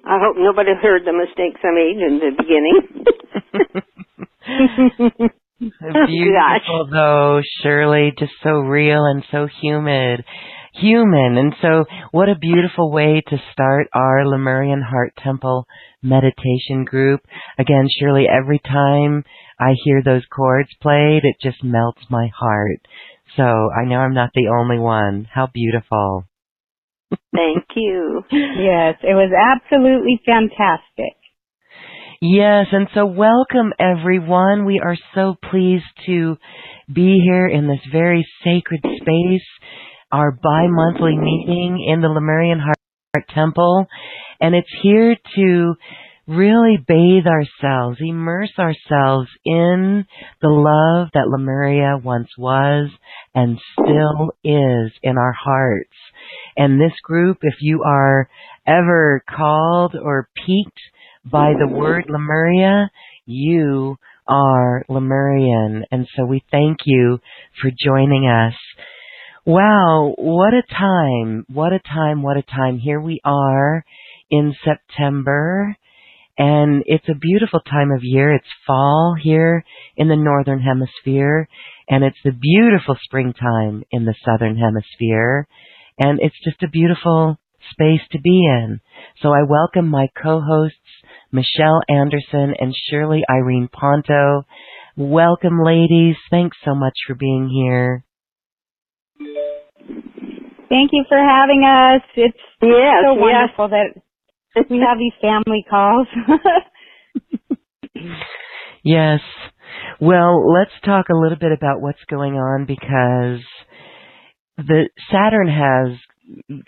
I hope nobody heard the mistakes I made in the beginning. Beautiful, though, Shirley, just so real and so human. And so what a beautiful way to start our Lemurian Heart Temple meditation group. Again, Shirley, every time I hear those chords played, it just melts my heart. So I know I'm not the only one. How beautiful. Thank you. Yes, it was absolutely fantastic. Yes, and so welcome everyone. We are so pleased to be here in this very sacred space, our bi-monthly meeting in the Lemurian Heart Temple, and it's here to really bathe ourselves, immerse ourselves in the love that Lemuria once was and still is in our hearts. And this group, if you are ever called or piqued by the word Lemuria, you are Lemurian. And so we thank you for joining us. Wow, what a time, what a time, what a time. Here we are in September, and it's a beautiful time of year. It's fall here in the Northern Hemisphere, and it's the beautiful springtime in the Southern Hemisphere, and it's just a beautiful space to be in. So I welcome my co-hosts, Michelle Anderson and Shirley Irene Ponto. Welcome, ladies. Thanks so much for being here. Thank you for having us. It's so wonderful that we have these family calls. Yes. Well, let's talk a little bit about what's going on, because the Saturn has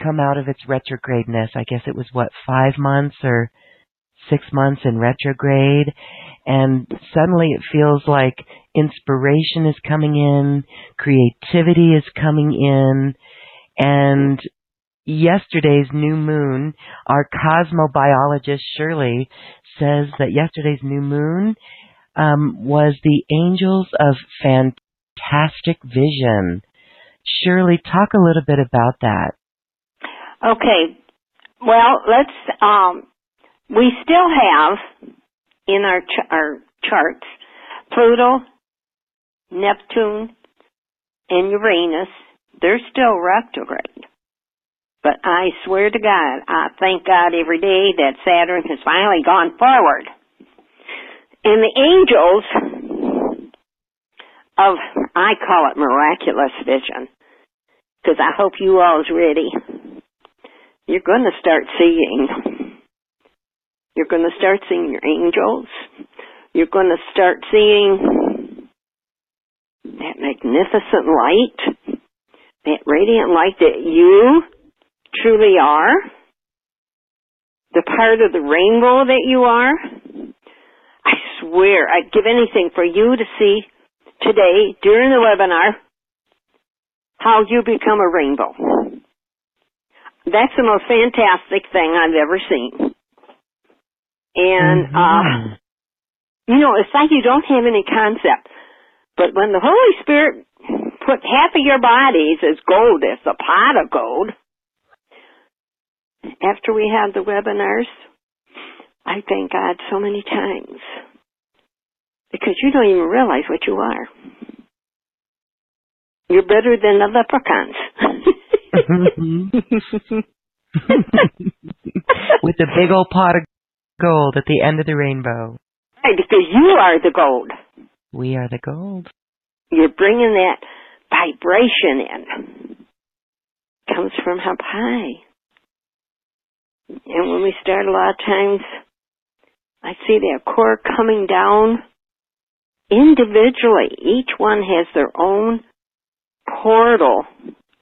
come out of its retrogradeness. I guess it was, 5 months or 6 months in retrograde, and suddenly it feels like inspiration is coming in, creativity is coming in, and yesterday's new moon, our cosmobiologist Shirley says that yesterday's new moon was the Angels of Fantastic Vision. Shirley, talk a little bit about that. Okay. Well, let's, we still have in our charts Pluto, Neptune, and Uranus. They're still retrograde. But I swear to God, I thank God every day that Saturn has finally gone forward. And the angels of, I call it miraculous vision, because I hope you all's ready. You're going to start seeing. You're going to start seeing your angels. You're going to start seeing that magnificent light, that radiant light that you truly are, the part of the rainbow that you are. I swear, I'd give anything for you to see today during the webinar how you become a rainbow. That's the most fantastic thing I've ever seen. And, it's like you don't have any concept. But when the Holy Spirit put half of your bodies as gold, as a pot of gold, after we had the webinars, I thank God so many times. Because you don't even realize what you are. You're better than the leprechauns. With the big old pot of gold at the end of the rainbow. Right, because you are the gold. We are the gold. You're bringing that vibration in. Comes from up high. And when we start, a lot of times, I see that core coming down individually. Each one has their own portal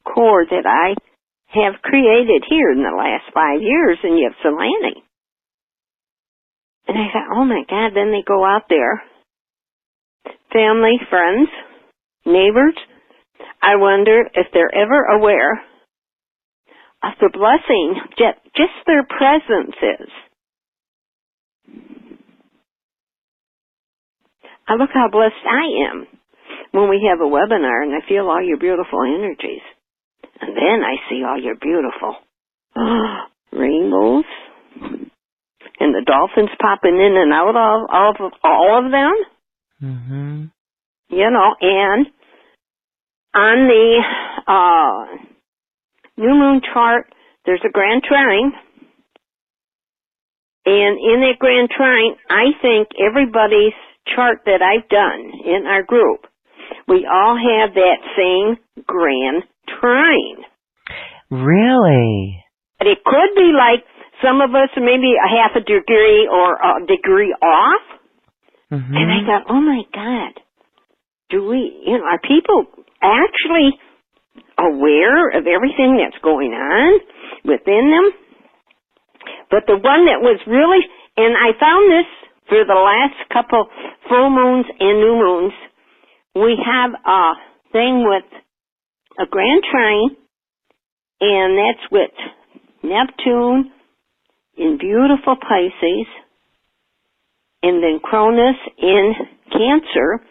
core that I have created here in the last 5 years in Ypsilanti. And I thought, oh my God, then they go out there. Family, friends, neighbors. I wonder if they're ever aware of the blessing just their presence is. I look how blessed I am when we have a webinar and I feel all your beautiful energies. And then I see all your beautiful rainbows. and the dolphins popping in and out of all of them. Mm-hmm. You know, and on the new moon chart, there's a grand trine. And in that grand trine, I think everybody's chart that I've done in our group, we all have that same grand trine. Really? But it could be like some of us maybe a half a degree or a degree off. Mm-hmm. And I thought, oh my God, are people actually aware of everything that's going on within them? But the one that was really, and I found this for the last couple full moons and new moons, we have a thing with a grand trine, and that's with Neptune in beautiful Pisces, and then Cronus in Cancer,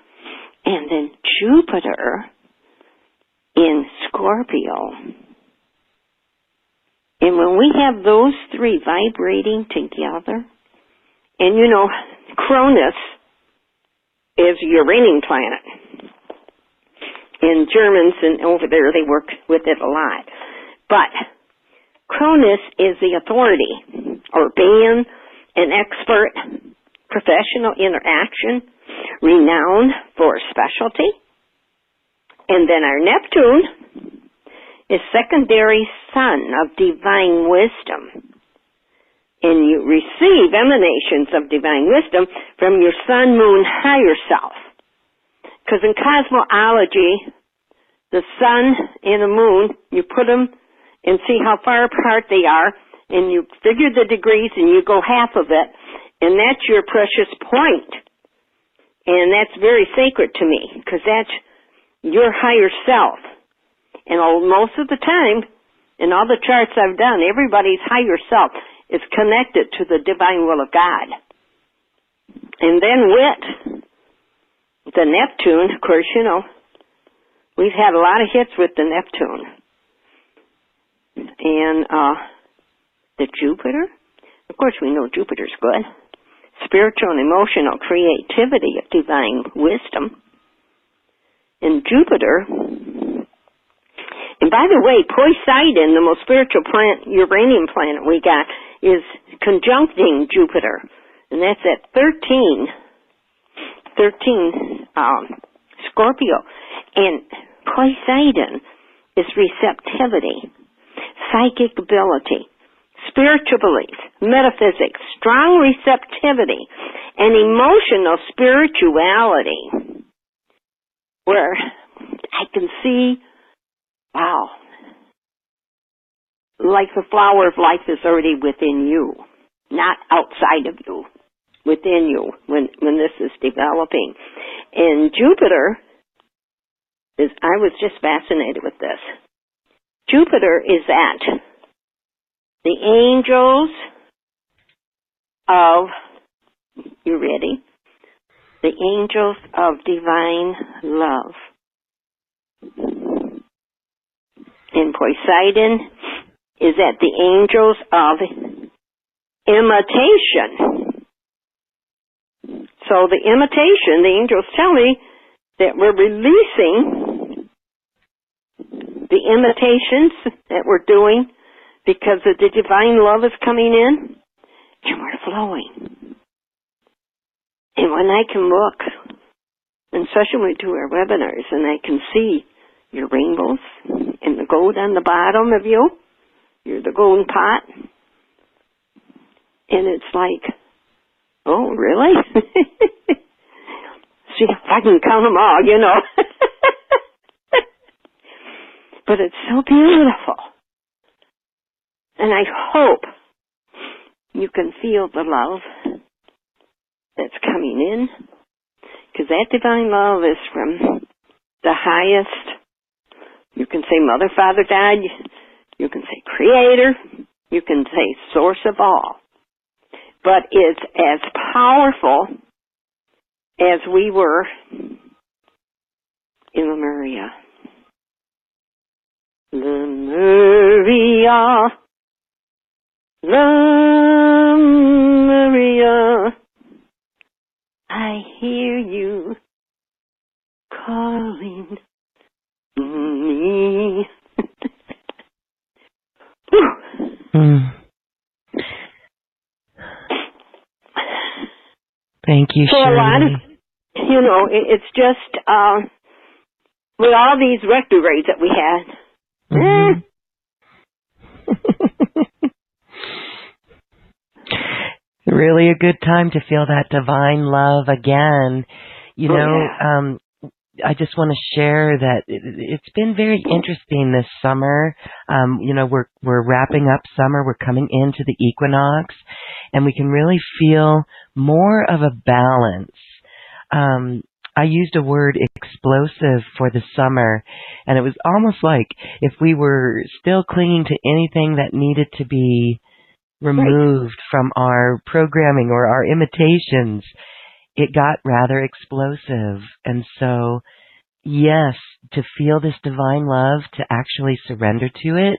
and then Jupiter in Scorpio. And when we have those three vibrating together, and you know, Cronus is a Uranian planet. And Germans and over there, they work with it a lot. But Cronus is the authority, urbane, an expert, professional interaction, renowned for specialty. And then our Neptune is secondary sun of divine wisdom. And you receive emanations of divine wisdom from your sun, moon, higher self. Because in cosmology, the sun and the moon, you put them and see how far apart they are, and you figure the degrees and you go half of it, and that's your precious point. And that's very sacred to me, because that's your higher self. And most of the time, in all the charts I've done, everybody's higher self is connected to the divine will of God. And then with the Neptune, of course, you know, we've had a lot of hits with the Neptune. And the Jupiter, of course we know Jupiter's good. Spiritual and emotional creativity of divine wisdom. And Jupiter, and by the way, Poseidon, the most spiritual planet, Uranian planet we got, is conjuncting Jupiter. And that's at 13 Scorpio. And Poseidon is receptivity, psychic ability, spiritual belief, metaphysics, strong receptivity, and emotional spirituality, where I can see, wow, like the flower of life is already within you, not outside of you, within you when this is developing. And Jupiter is, I was just fascinated with this. Jupiter is at the angels of, you ready? The angels of divine love. And Poseidon is at the angels of imitation. So the imitation, the angels tell me that we're releasing the imitations that we're doing because of the divine love is coming in, and we're flowing. And when I can look, and especially when we do our webinars, and I can see your rainbows and the gold on the bottom of you, you're the golden pot, and it's like, oh, really? See if I can count them all, you know. But it's so beautiful. And I hope you can feel the love that's coming in, because that divine love is from the highest. You can say Mother, Father, God. You can say Creator. You can say Source of all. But it's as powerful as we were in Lemuria. Lemuria, Lemuria. join me. Thank you, so Shirley. A lot of, it's just with all these retrogrades that we had. Mm-hmm. Really a good time to feel that divine love again. I just want to share that it's been very interesting this summer. We're wrapping up summer. We're coming into the equinox, and we can really feel more of a balance. I used a word explosive for the summer, and it was almost like if we were still clinging to anything that needed to be removed from our programming or our imitations, it got rather explosive. And so, yes, to feel this divine love, to actually surrender to it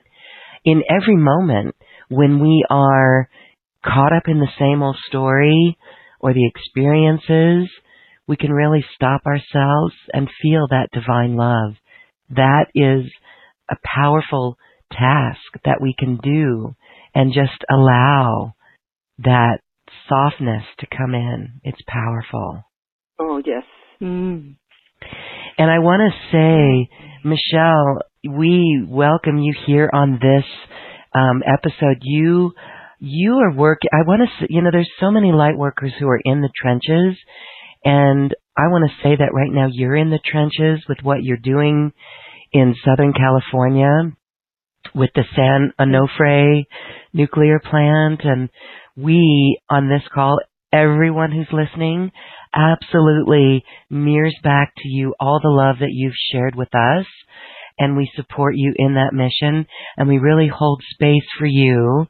in every moment when we are caught up in the same old story or the experiences, we can really stop ourselves and feel that divine love. That is a powerful task that we can do, and just allow that softness to come in. It's powerful. Oh, yes. And I want to say, Michelle, we welcome you here on this episode. You are working, I want to say, there's so many light workers who are in the trenches, and I want to say that right now you're in the trenches with what you're doing in Southern California with the San Onofre nuclear plant. And we, on this call, everyone who's listening, absolutely mirrors back to you all the love that you've shared with us. And we support you in that mission. And we really hold space for you.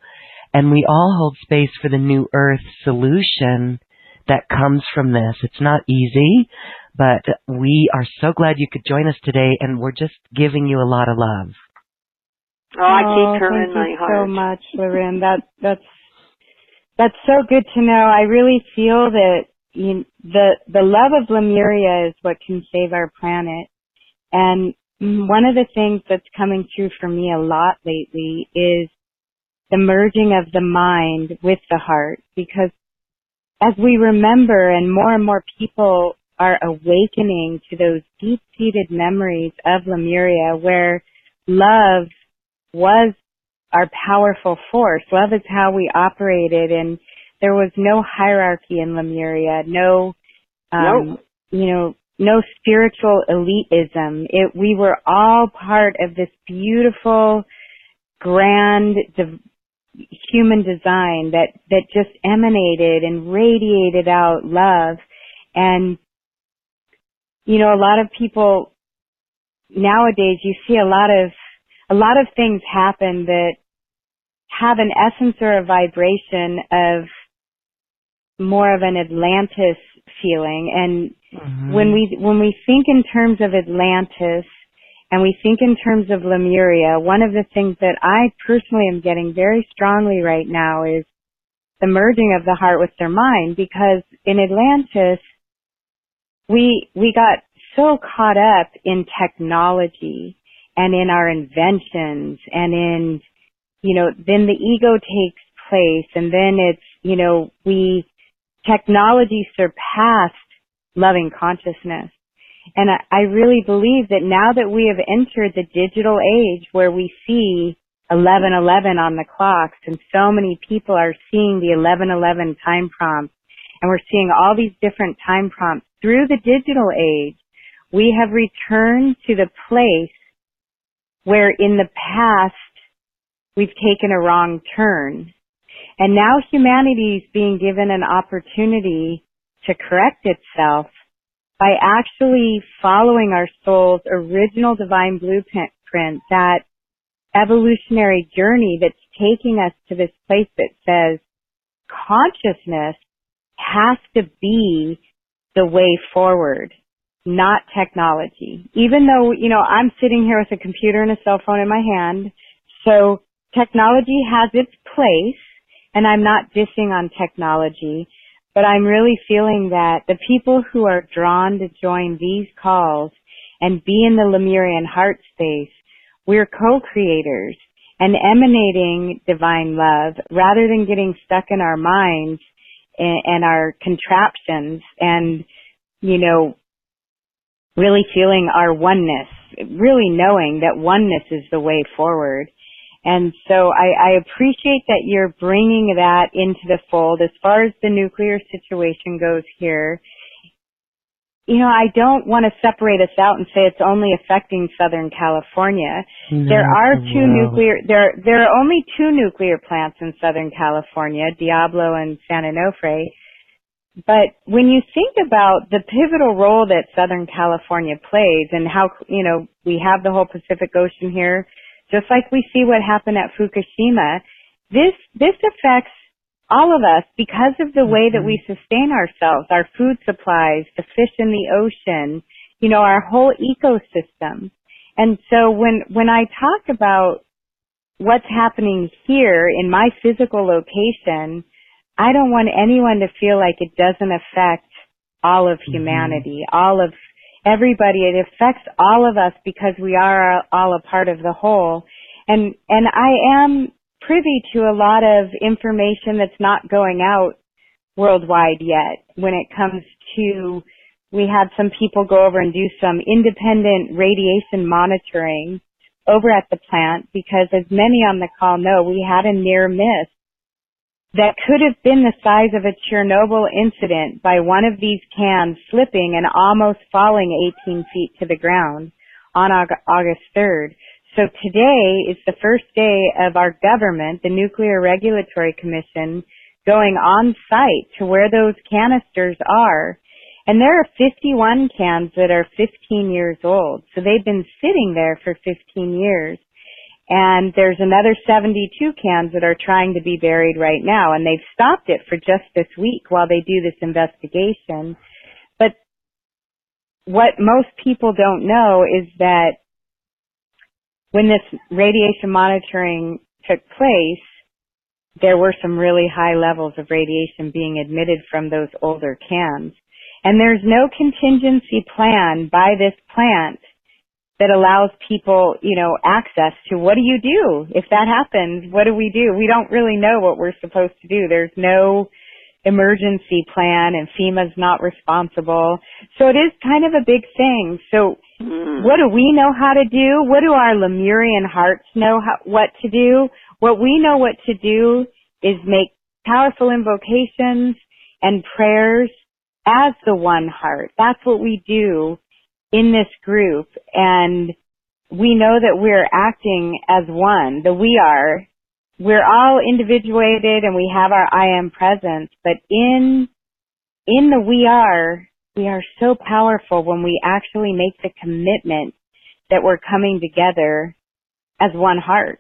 And we all hold space for the New Earth solution that comes from this. It's not easy, but we are so glad you could join us today. And we're just giving you a lot of love. Oh, I keep her in my heart. Thank you so much, Lorraine. That's so good to know. I really feel that the love of Lemuria is what can save our planet. And one of the things that's coming through for me a lot lately is the merging of the mind with the heart. Because as we remember, and more people are awakening to those deep-seated memories of Lemuria, where love was our powerful force. Love is how we operated, and there was no hierarchy in Lemuria, no spiritual elitism. We were all part of this beautiful, grand, human design that just emanated and radiated out love. And, a lot of people nowadays, you see a lot of things happen that have an essence or a vibration of more of an Atlantis feeling. And when we think in terms of Atlantis and we think in terms of Lemuria, one of the things that I personally am getting very strongly right now is the merging of the heart with their mind, because in Atlantis, we got so caught up in technology and in our inventions, and in, then the ego takes place, and then it's, technology surpassed loving consciousness. And I really believe that now that we have entered the digital age where we see 11:11 on the clocks, and so many people are seeing the 11:11 time prompts, and we're seeing all these different time prompts through the digital age, we have returned to the place where in the past we've taken a wrong turn. And now humanity is being given an opportunity to correct itself by actually following our soul's original divine blueprint, that evolutionary journey that's taking us to this place that says consciousness has to be the way forward, not technology. Even though, I'm sitting here with a computer and a cell phone in my hand, so technology has its place, and I'm not dissing on technology, but I'm really feeling that the people who are drawn to join these calls and be in the Lemurian heart space, we're co-creators and emanating divine love rather than getting stuck in our minds and our contraptions and, you know, really feeling our oneness, really knowing that oneness is the way forward. And so I appreciate that you're bringing that into the fold. As far as the nuclear situation goes here, you know, I don't want to separate us out and say it's only affecting Southern California. No, There are there are only two nuclear plants in Southern California, Diablo and San Onofre. But when you think about the pivotal role that Southern California plays and how, you know, we have the whole Pacific Ocean here, just like we see what happened at Fukushima, this affects all of us because of the way that we sustain ourselves, our food supplies, the fish in the ocean, you know, our whole ecosystem. And so when I talk about what's happening here in my physical location, I don't want anyone to feel like it doesn't affect all of humanity, all of everybody. It affects all of us because we are all a part of the whole. And I am privy to a lot of information that's not going out worldwide yet when it comes to, we had some people go over and do some independent radiation monitoring over at the plant because, as many on the call know, we had a near miss that could have been the size of a Chernobyl incident by one of these cans slipping and almost falling 18 feet to the ground on August 3rd. So today is the first day of our government, the Nuclear Regulatory Commission, going on site to where those canisters are. And there are 51 cans that are 15 years old. So they've been sitting there for 15 years. And there's another 72 cans that are trying to be buried right now. And they've stopped it for just this week while they do this investigation. But what most people don't know is that when this radiation monitoring took place, there were some really high levels of radiation being emitted from those older cans. And there's no contingency plan by this plant that allows people, you know, access to what do you do? If that happens, what do? We don't really know what we're supposed to do. There's no emergency plan and FEMA's not responsible. So it is kind of a big thing. So what do we know how to do? What do our Lemurian hearts know what to do? What we know what to do is make powerful invocations and prayers as the one heart. That's what we do in this group. And we know that we're acting as one, the we are. We're all individuated and we have our I am presence, but in the we are so powerful when we actually make the commitment that we're coming together as one heart.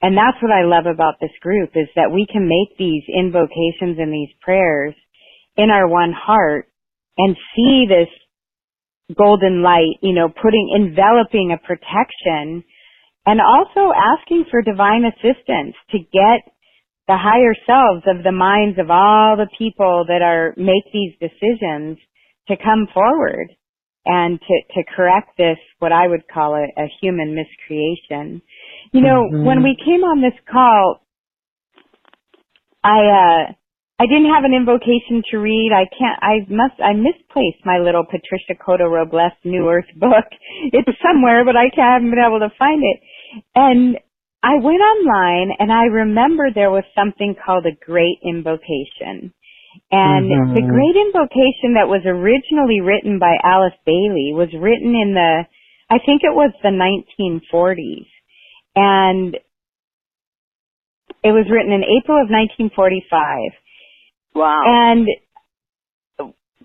And that's what I love about this group, is that we can make these invocations and these prayers in our one heart and see this golden light, you know, enveloping a protection, and also asking for divine assistance to get the higher selves of the minds of all the people that make these decisions to come forward and to correct this, what I would call a human miscreation. You know, when we came on this call, I didn't have an invocation to read. I misplaced my little Patricia Cotto-Robles New Earth book. It's somewhere, but I haven't been able to find it. And I went online and I remember there was something called a Great Invocation. And the Great Invocation that was originally written by Alice Bailey was written in I think it was the 1940s. And it was written in April of 1945. Wow. And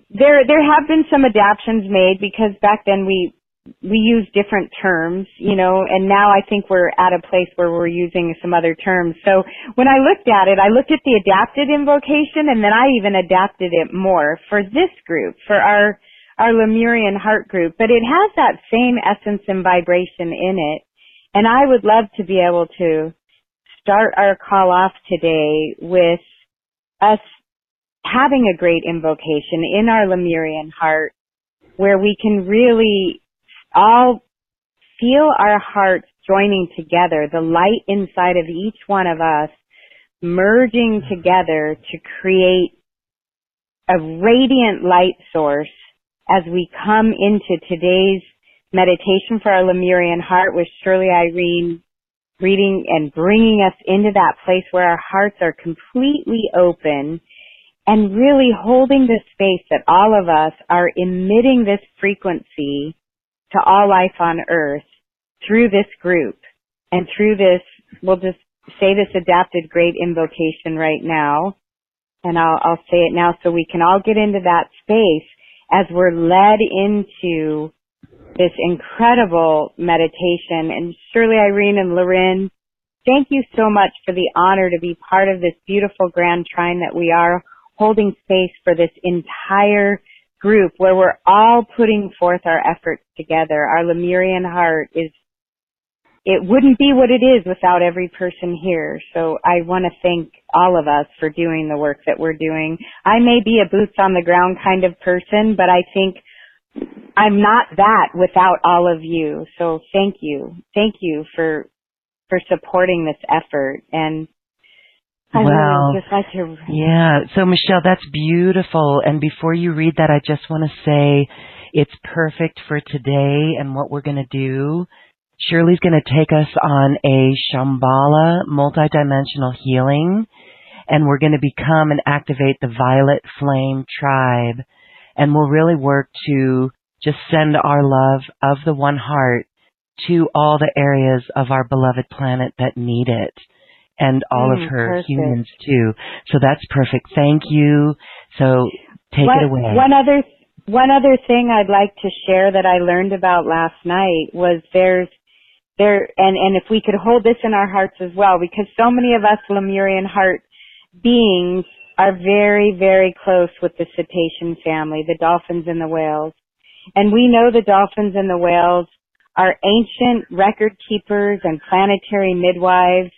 there have been some adaptions made because back then we used different terms, you know, and now I think we're at a place where we're using some other terms. So when I looked at it, I looked at the adapted invocation, and then I even adapted it more for this group, for our Lemurian heart group. But it has that same essence and vibration in it. And I would love to be able to start our call off today with us having a great invocation in our Lemurian heart, where we can really all feel our hearts joining together, the light inside of each one of us merging together to create a radiant light source as we come into today's meditation for our Lemurian heart with Shirley Irene reading and bringing us into that place where our hearts are completely open and really holding the space that all of us are emitting this frequency to all life on earth through this group and through this, we'll just say this adapted great invocation right now, and I'll say it now so we can all get into that space as we're led into this incredible meditation. And Shirley, Irene, and Loren, thank you so much for the honor to be part of this beautiful grand trine that we are holding space for this entire group where we're all putting forth our efforts together. Our Lemurian heart it wouldn't be what it is without every person here. So I want to thank all of us for doing the work that we're doing. I may be a boots on the ground kind of person, but I think I'm not that without all of you. So thank you. Thank you for supporting this effort. And I really just like to... Yeah. So Michelle, that's beautiful. And before you read that, I just want to say it's perfect for today and what we're going to do. Shirley's going to take us on a Shambhala multidimensional healing, and we're going to become and activate the Violet Flame Tribe. And we'll really work to just send our love of the One Heart to all the areas of our beloved planet that need it, and all of her perfect. humans too. So that's perfect. Thank you. So take it away. One other thing I'd like to share that I learned about last night was and if we could hold this in our hearts as well, because so many of us Lemurian heart beings are very, very close with the cetacean family, the dolphins and the whales. And we know the dolphins and the whales are ancient record keepers and planetary midwives,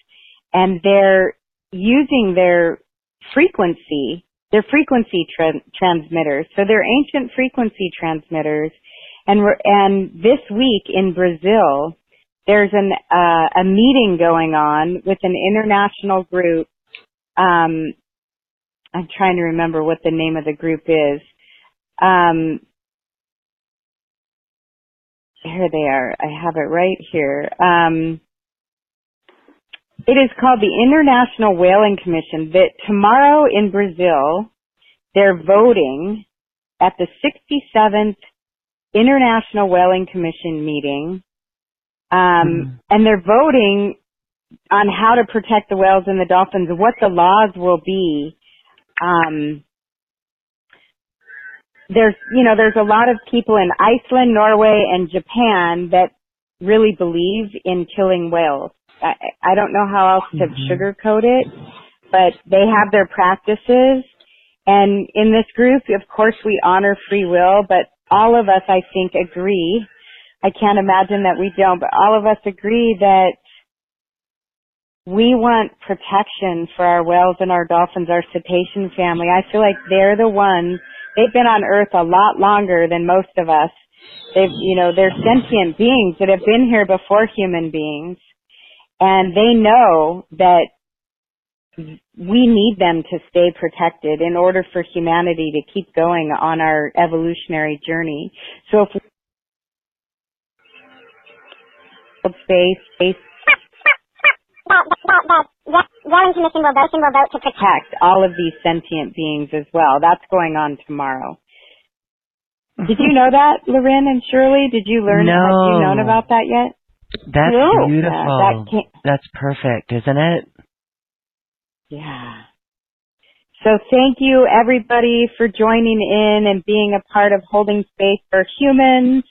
and they're using their frequency transmitters. So they're ancient frequency transmitters. And this week in Brazil, there's a meeting going on with an international group. I'm trying to remember what the name of the group is. Here they are. I have it right here. It is called the International Whaling Commission. That tomorrow in Brazil, they're voting at the 67th International Whaling Commission meeting. And they're voting on how to protect the whales and the dolphins, what the laws will be. There's a lot of people in Iceland, Norway, and Japan that really believe in killing whales. I don't know how else to sugarcoat it, but they have their practices. And in this group, of course, we honor free will, but all of us, I think, agree. I can't imagine that we don't, but all of us agree that we want protection for our whales and our dolphins, our cetacean family. I feel like they're the ones, they've been on Earth a lot longer than most of us. They're sentient beings that have been here before human beings, and they know that we need them to stay protected in order for humanity to keep going on our evolutionary journey. So if space Whaling Commission will vote to protect all of these sentient beings as well. That's going on tomorrow. Did you know that, Loren and Shirley? Did you learn? No. Have you known about that yet? That's beautiful. That's perfect, isn't it? Yeah. So thank you, everybody, for joining in and being a part of holding space for humans,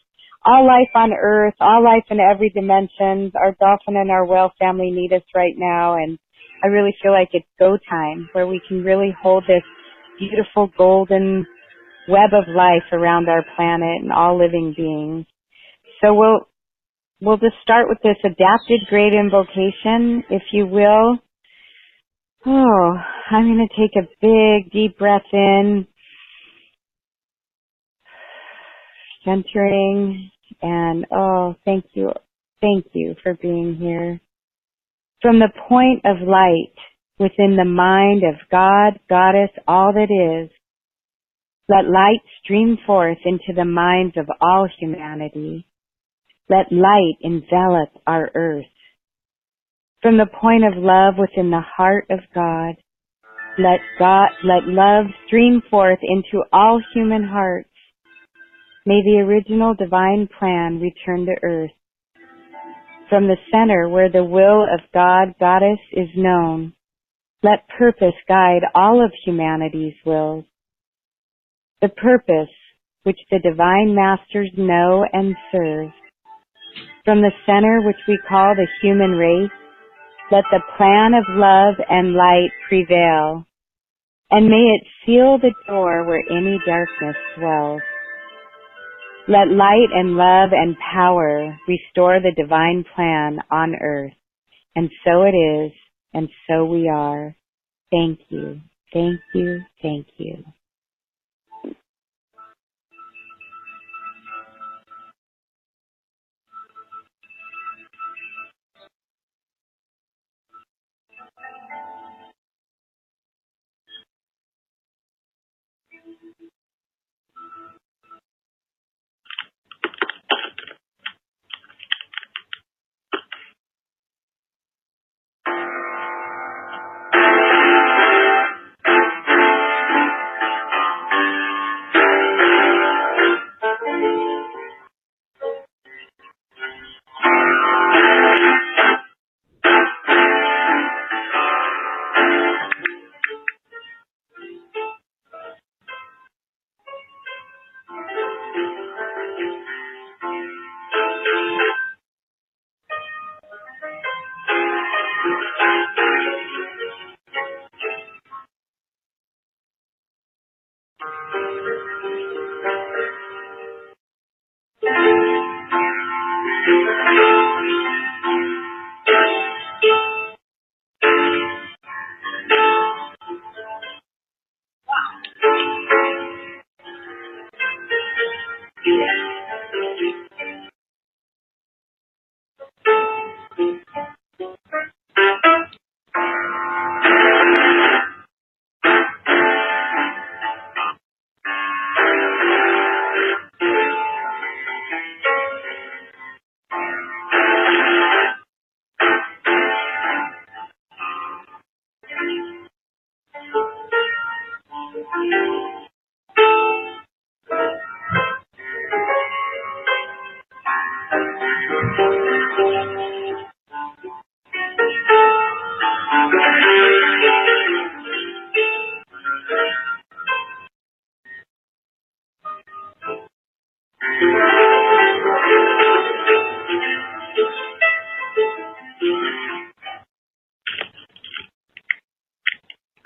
all life on Earth, all life in every dimension. Our dolphin and our whale family need us right now, and I really feel like it's go time, where we can really hold this beautiful golden web of life around our planet and all living beings. So we'll just start with this adapted great invocation, if you will. Oh, I'm going to take a big deep breath in, centering And thank you. Thank you for being here. From the point of light within the mind of God, Goddess, all that is, let light stream forth into the minds of all humanity. Let light envelop our earth. From the point of love within the heart of God, let love stream forth into all human hearts. May the original divine plan return to earth. From the center where the will of God, Goddess, is known, let purpose guide all of humanity's wills. The purpose which the divine masters know and serve. From the center which we call the human race, let the plan of love and light prevail, and may it seal the door where any darkness dwells. Let light and love and power restore the divine plan on earth. And so it is, and so we are. Thank you, thank you, thank you.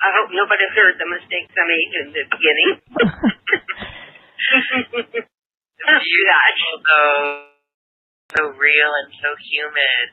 I hope nobody heard the mistakes I made in the beginning. Beautiful, though. So real and so human.